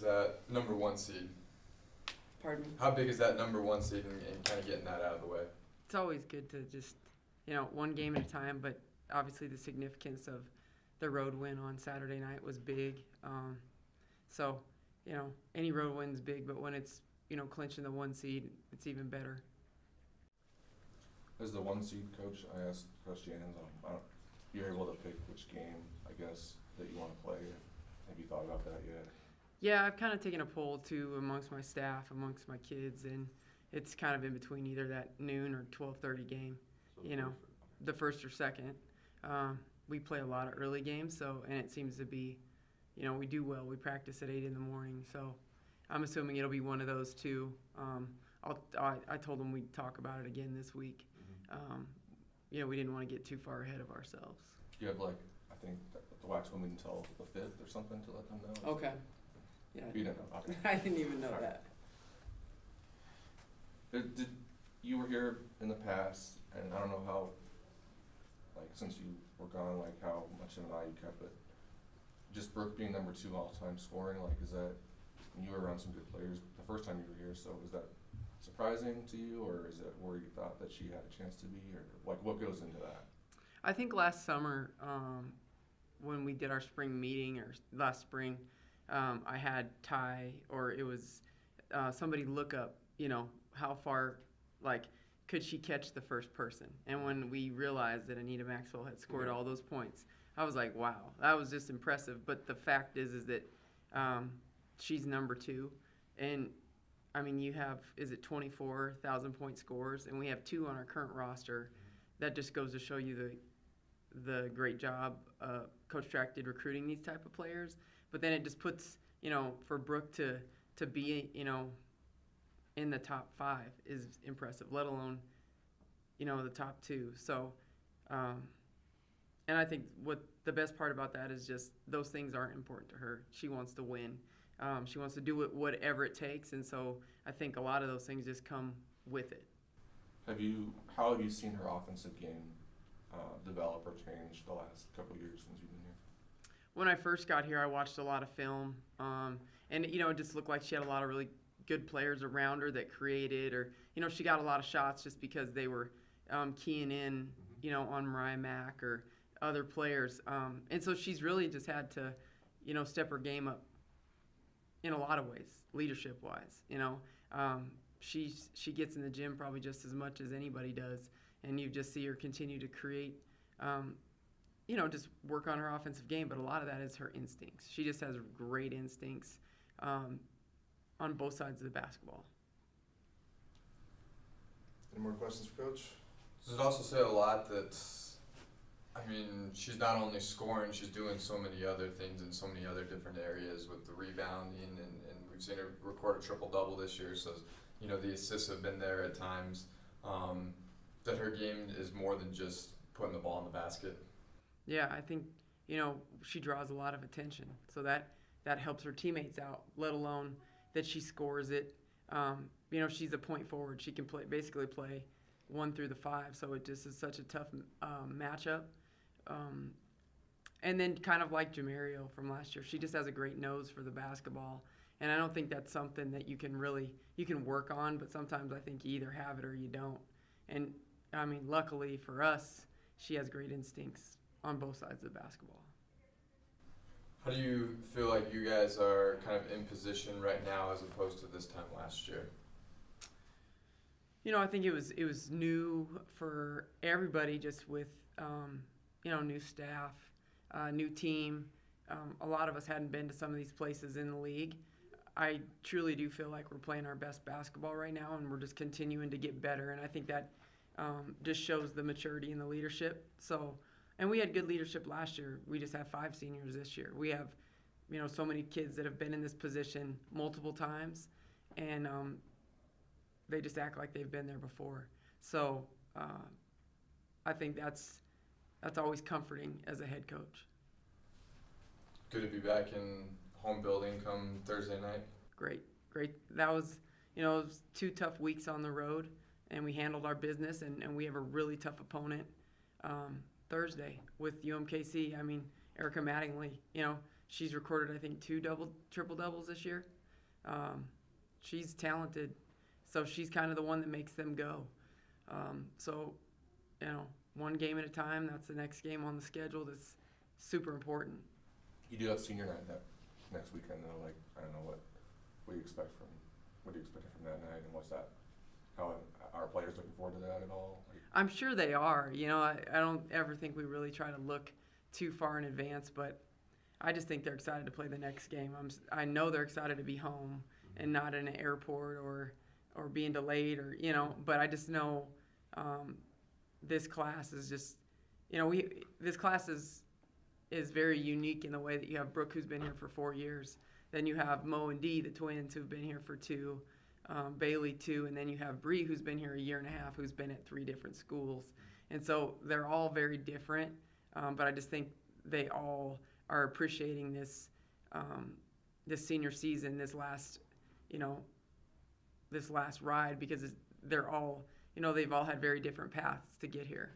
that number one seed? Pardon me? How big is that number one seed and kind of getting that out of the way? It's always good to just, one game at a time, but obviously the significance of the road win on Saturday night was big. So, any road win's big, but when it's, clinching the one seed, it's even better. As the one seed coach, I asked Coach Jans, you're able to pick which game, I guess, that you want to play. Have you thought about that yet? Yeah, I've kind of taken a poll too amongst my staff, amongst my kids, and it's kind of in between either that noon or 12:30 game. So The first or second. We play a lot of early games, and it seems to be, we do well. We practice at 8 in the morning, so I'm assuming it'll be one of those two. I told them we'd talk about it again this week. We didn't want to get too far ahead of ourselves. You have I think the wax women until the 5th or something to let them know. Okay. Yeah. You didn't know. Okay. I didn't even know All right. that. Did you were here in the past, and I don't know how, since you were gone, how much of an eye you kept, but just Brooke being number 2 all-time scoring, is that, you were around some good players the first time you were here, so was that surprising to you, or is it where you thought that she had a chance to be, or what goes into that? I think last summer, when we did our spring meeting, or last spring, I had Ty, or it was somebody look up, how far, could she catch the first person? And when we realized that Anita Maxwell had scored all those points, I was like, wow, that was just impressive. But the fact is that she's number 2, and I mean, you have, is it 24,000 point scores, and we have 2 on our current roster. That just goes to show you the great job Coach Track did recruiting these type of players. But then it just puts, for Brooke to be, in the top 5 is impressive, let alone, the top 2. So, and I think what the best part about that is just those things aren't important to her. She wants to win. She wants to do it whatever it takes, and so I think a lot of those things just come with it. How have you seen her offensive game develop or change the last couple of years since you've been here? When I first got here, I watched a lot of film, and it just looked like she had a lot of really good players around her that created, or she got a lot of shots just because they were keying in, on Mariah Mack or other players, and so she's really just had to, step her game up in a lot of ways, leadership-wise. She gets in the gym probably just as much as anybody does, and you just see her continue to create, just work on her offensive game. But a lot of that is her instincts. She just has great instincts on both sides of the basketball. Any more questions for Coach? Does it also say a lot that, she's not only scoring, she's doing so many other things in so many other different areas with the rebounding, and we've seen her record a triple-double this year, so, the assists have been there at times, that her game is more than just putting the ball in the basket. Yeah, I think, she draws a lot of attention, so that helps her teammates out, let alone that she scores it. She's a point forward. She can basically play 1 through the 5, so it just is such a tough matchup. And then kind of like Jamario from last year, she just has a great nose for the basketball, and I don't think that's something that you can work on, but sometimes I think you either have it or you don't. And luckily for us, she has great instincts on both sides of the basketball. How do you feel like you guys are kind of in position right now as opposed to this time last year? I think it was new for everybody, just with new staff, new team. A lot of us hadn't been to some of these places in the league. I truly do feel like we're playing our best basketball right now, and we're just continuing to get better. And I think that just shows the maturity and the leadership. So, and we had good leadership last year. We just have 5 seniors this year. We have, so many kids that have been in this position multiple times, and they just act like they've been there before. So I think that's always comforting as a head coach. Good to be back in home building come Thursday night. Great. That was, it was 2 tough weeks on the road, and we handled our business, and we have a really tough opponent Thursday with UMKC. Erica Mattingly, she's recorded, I think, 2 triple-doubles this year. She's talented, so she's kind of the one that makes them go. So, you know, one game at a time. That's the next game on the schedule. That's super important. You do have senior night that next weekend though, like, I don't know what do you expect from that night, and what's that, how are players looking forward to that at all? Like, I'm sure they are. You know, I don't ever think we really try to look too far in advance, but I just think they're excited to play the next game. I know they're excited to be home and not in an airport or being delayed or, you know, but I just know this class is just, you know, this class is very unique in the way that you have Brooke, who's been here for 4 years. Then you have Mo and Dee, the twins, who've been here for 2, Bailey 2, and then you have Bree, who's been here a year and a half, who's been at 3 different schools. And so they're all very different, but I just think they all are appreciating this senior season, this last ride, because they're all, you know, they've all had very different paths to get here.